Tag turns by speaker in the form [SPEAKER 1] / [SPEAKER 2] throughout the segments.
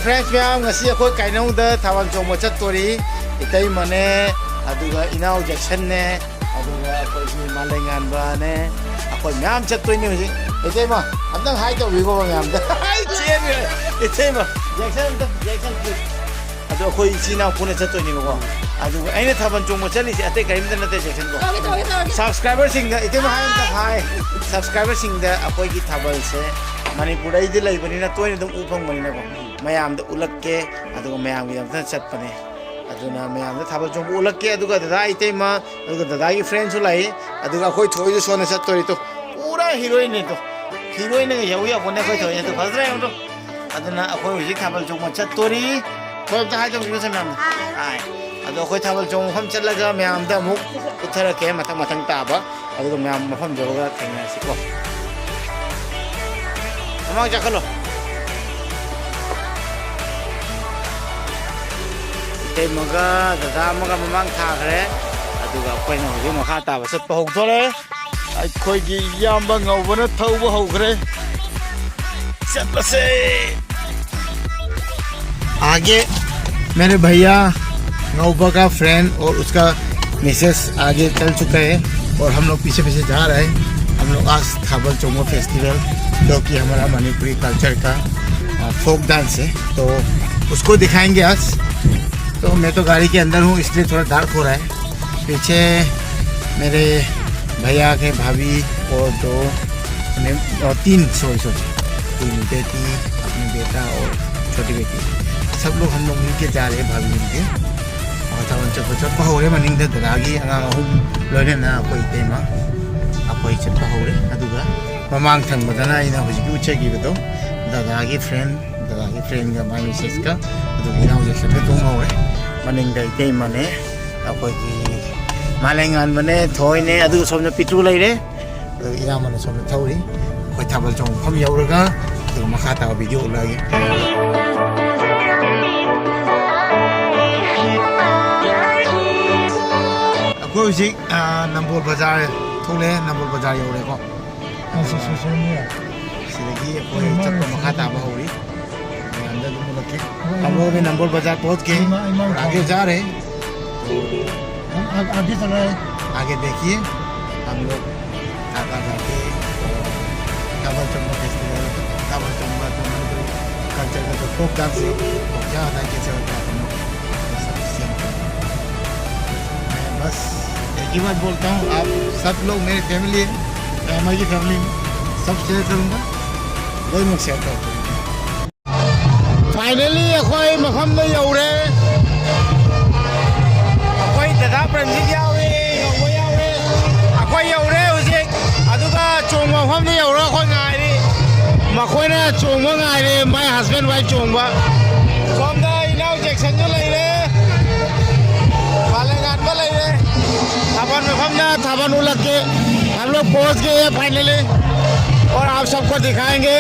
[SPEAKER 1] Friends ma'am ngasi अखोई काइनों द थावन चोंग चतोरी इतई मने अदुगा इनाउ जैक्सन ने अदुगा अखोई मालेंगान बाने अखोई मैम चतोइने हुई इतई म अंदर हाई तो विगो मैम द हाई चेन इतई म जैक्सन अदु अखोई इचिना पुने चतोइने को अदुगा आइने थावन चोंग चली से अते करीम द नते जैक्सन को सब्सक्राइबर सिंग द इतई म हाई सब्सक्राइबर सिंग द अखोई की थावल से मणिपुर लेबनी तोयन उफंगनी मैम उलके मैम की चटपने मैम थाबल चोंब उलके दादा इतम दादा की फ्रेंड्स लाई अखोई थोड़ी सोने चतरी तो पूरा हीरोइन तो हीरोइन यौ यौने अखोई थोड़ी तो फजरा अखोई हूँ थाबल चोंब चतरी थोड़ा मैम अखोई थाबल चोंब मफम चलगा मैम उथरके मथंग मथंग ताब मैम मफम जगह थेंको अमांग जाखलो इतै मगा दादा मगा ममांग थाखरे अदुगा अखोइना हुजि मखा ताबा चटपा हौथोरे अखोइगी याम्बा ngौबना थौबा हौखरे चटपसे आगे मेरे भैया ngौबा का फ्रेंड और उसका मिसेस आगे चल चुका है और हम लोग पीछे पीछे जा रहे हैं। हम लोग आज थाबल चोंगो फेस्टिवल जो कि हमारा मणिपुरी कल्चर का फोक डांस है तो उसको दिखाएंगे आज। तो मैं तो गाड़ी के अंदर हूँ इसलिए थोड़ा डार्क हो रहा है। पीछे मेरे भैया के भाभी और तीन बेटी अपनी बेटा और छोटी बेटी सब लोग हम लोग मिलके जा रहे हैं भाभी मिलके और चप्पा हो रहे मनिंग दादागी लोने ना कोई तेमा अखोई चप्पा हो रहे ममांग थंबदना इना हुजिकी उचेगिबदो दादागी फ्रेंड का माय मिसेस का इना हुजिक तुम हो रहे मनिंग इतई मने अखोई मालेंगान मने थोइने सोमने पितु लेरे इना मने सोमने थौरी अखोई थाबल चोंग फम यौरगा मखा ता वीडियो लागे अखोई हुजिक नंबोल बाजार थोले नंबोल बाजार यौरे को सिदगी अखोई चप्पा मखा ताबा होरी अंदर लगे हम लोग भी नंबोल बाजार पहुंच गए आगे जा रहे आगे चल रहे आगे देखिए हम लोग ढाका जाके थाबल चोंग फेस्टिवल थाबल चोंग कल्चर का जो फोक डांस है वो क्या होता है कैसे होता है हम लोग बस एक ही बात बोलता हूँ आप सब लोग मेरी फैमिली है हमारी फैमिली में सब शेयर करूँगा वही मैं शेयर करता हूँ। फाइनली अखोई मफम में यौरे अखोई दादा प्रंजित यावे अखोई यौरे हुजिक अदुगा चोंग मफम में यौरा अखोई गायरी मखोइना चोंग गायरी माय हस्बैंड वाइफ चोंग सोमदा इनाउ जैक्सन जो लेरे मालेंगान को लेरे थाबन मफम ना थाबन उलग के हम लोग पहुंच गए हैं फाइनली और आप सबको दिखाएंगे।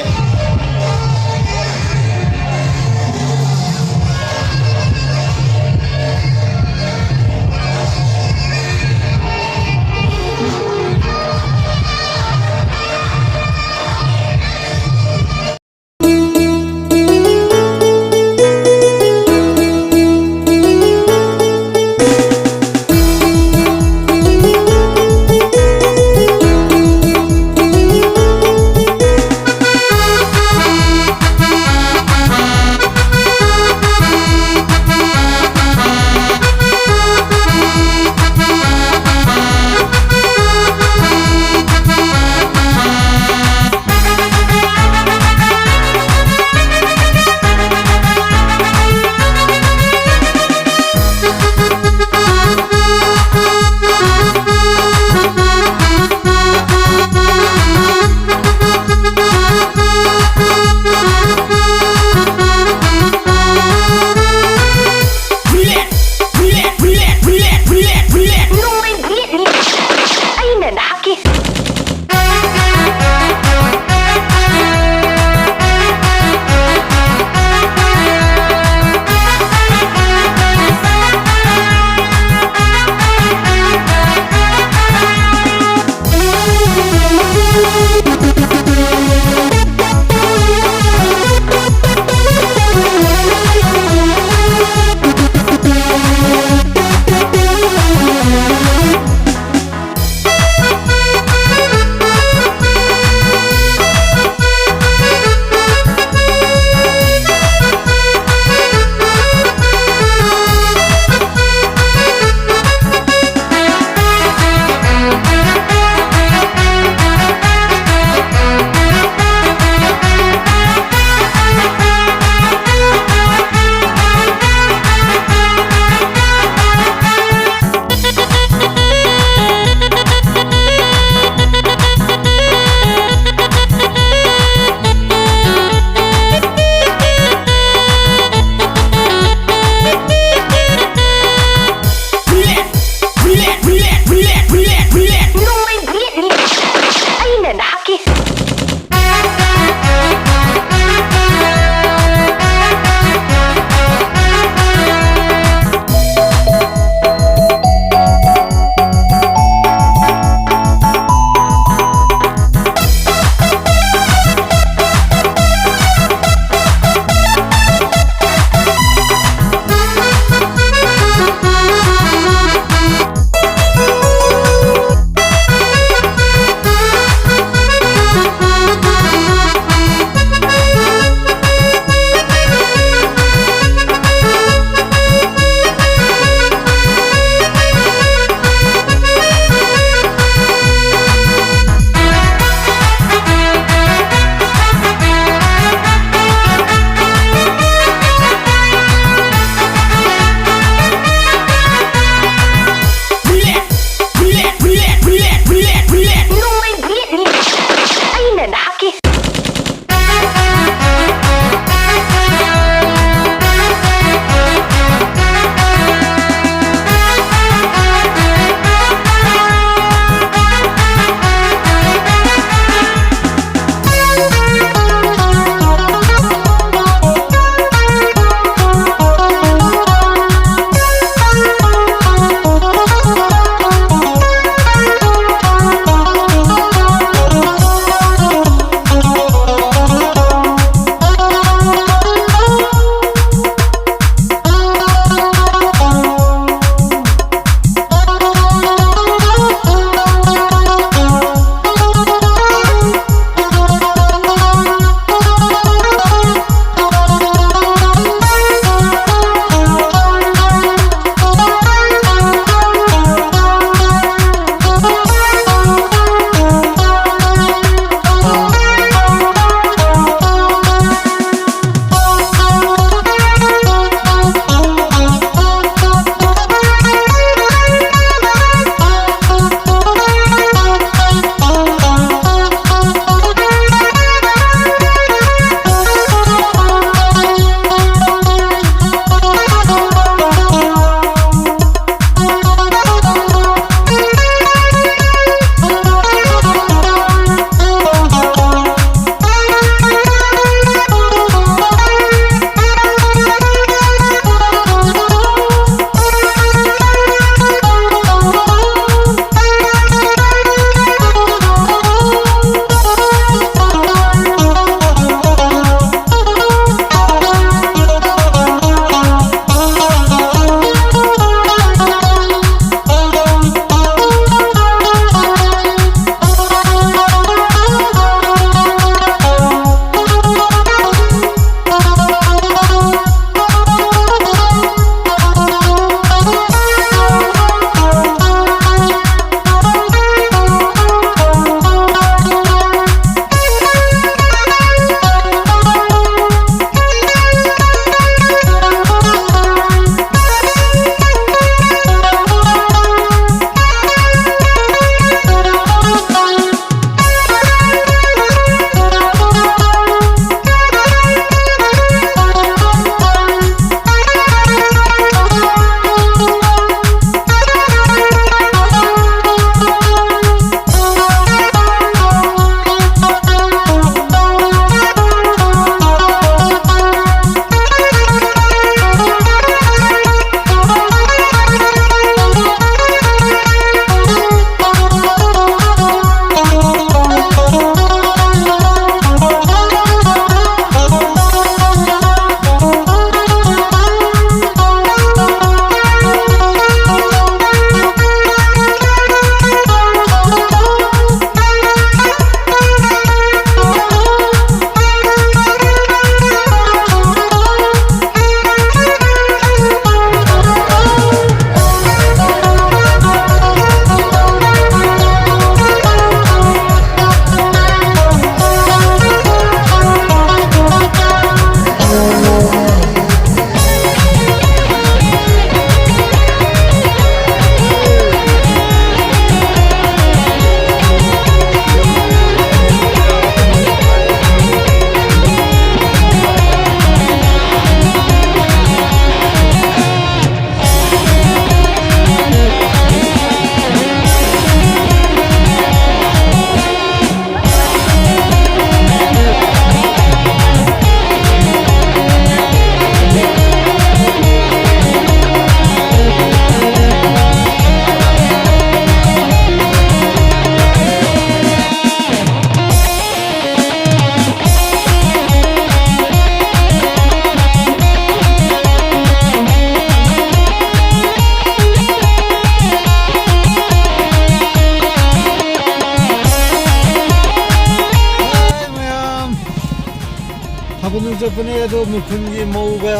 [SPEAKER 2] ꯆꯠꯄꯅꯦ ꯑꯗꯣ ꯃꯤꯊꯨꯟꯒꯤ ꯃꯧꯒ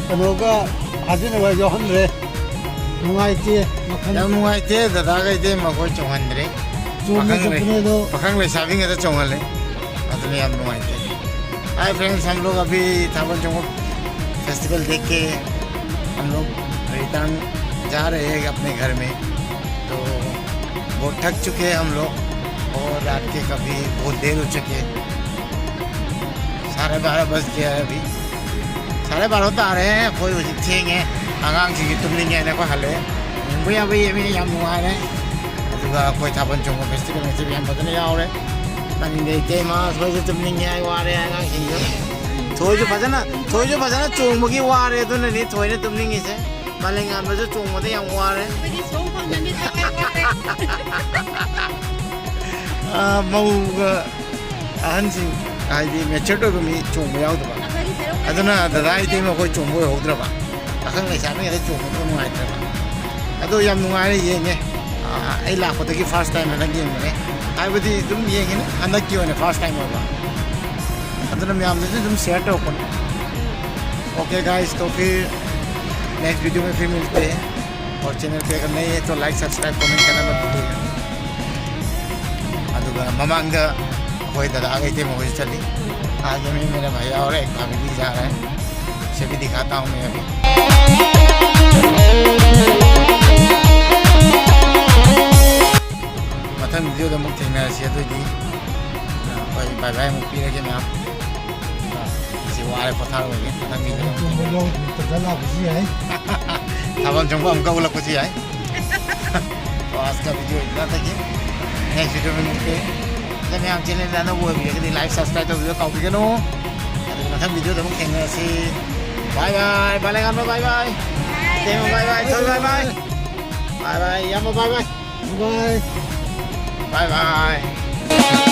[SPEAKER 2] ꯀꯩꯅꯣꯒ ꯐꯥꯖꯤꯟꯅꯕ ꯌꯥꯎꯍꯟꯗ꯭ꯔꯦ ꯅꯨꯡꯉꯥꯏꯇꯦ
[SPEAKER 1] ꯌꯥꯝ ꯅꯨꯡꯉꯥꯏꯇꯦ ꯗꯗꯥꯒꯩꯗꯤ ꯃꯈꯣꯏ ꯆꯣꯡꯍꯟꯗ꯭ꯔꯦ
[SPEAKER 2] ꯆꯣꯡꯕ ꯆꯠꯄꯅꯦ ꯑꯗꯣ
[SPEAKER 1] पाखंग लेसाबी ngada chonghale adune yam nuaite hi friends हम लोग अभी थाबल चौक फेस्टिवल देख के हम लोग रिटर्न जा रहे हैं अपने घर में तो बहुत थक चुके हैं हम लोग और रात के कभी बहुत देर हो चुके 12:30 बज गया है अभी 12:30 तो आ रहे हैं कोई थेंग है आगाम की तुमलिंगे ने को हले भैया भैया भी यम नुआ रहे कोई थाबल चौक फेस्टिवल में से भी हम बदने जाओ रहे Tani ne tema soju tumning ai ware anga hinjo soju bajana chung mugi ware to ne thoi ne tumning ise maleng am jo chung mo de yang ware mau ga anjing ai di me cheto go mi chung mo yaw da ba aduna da dai te mo ko chung mo ho dra ba akang le sa me de chung mo ngai dra ba ado yam nungai re ye ne ai la ko de first time na game ne आइबदी तुम ये है ना अंदर क्यों है first time होगा अंदर में हम जैसे तुम शेयर तो ओपन ओके गाइस तो फिर नेक्स्ट वीडियो में फिर मिलते हैं और चैनल पे अगर नहीं है तो लाइक सब्सक्राइब कमेंट करना मत भूलिएगा अदुगा ममांगा कोई दादा आ गई थे मुझे चली आगे में मेरा भैया और एक भाभी भी जा रहा है उसे भी दिखाता हूँ मैं अभी मथन वीडियो तो मुक्त थेंना से तो जी बाय बाय मुक्त पी रखे मैं आप इसे वाले पथा हो गए मथन वीडियो
[SPEAKER 2] चोंबो लोग तो गला खुशी है
[SPEAKER 1] थाबल चोंबो हमका बोला खुशी है तो आज का वीडियो इतना था कि नेक्स्ट वीडियो में मिलते हैं जब मैं आप चैनल जाना वो वीडियो के लिए लाइक सब्सक्राइब तो वीडियो कॉपी करो मथन वीडियो तो मुक्त थेंना से बाय बाय बालेगान में बाय बाय तेम बाय बाय चल बाय बाय बाय बाय यम bye bye
[SPEAKER 2] bye
[SPEAKER 1] Bye bye.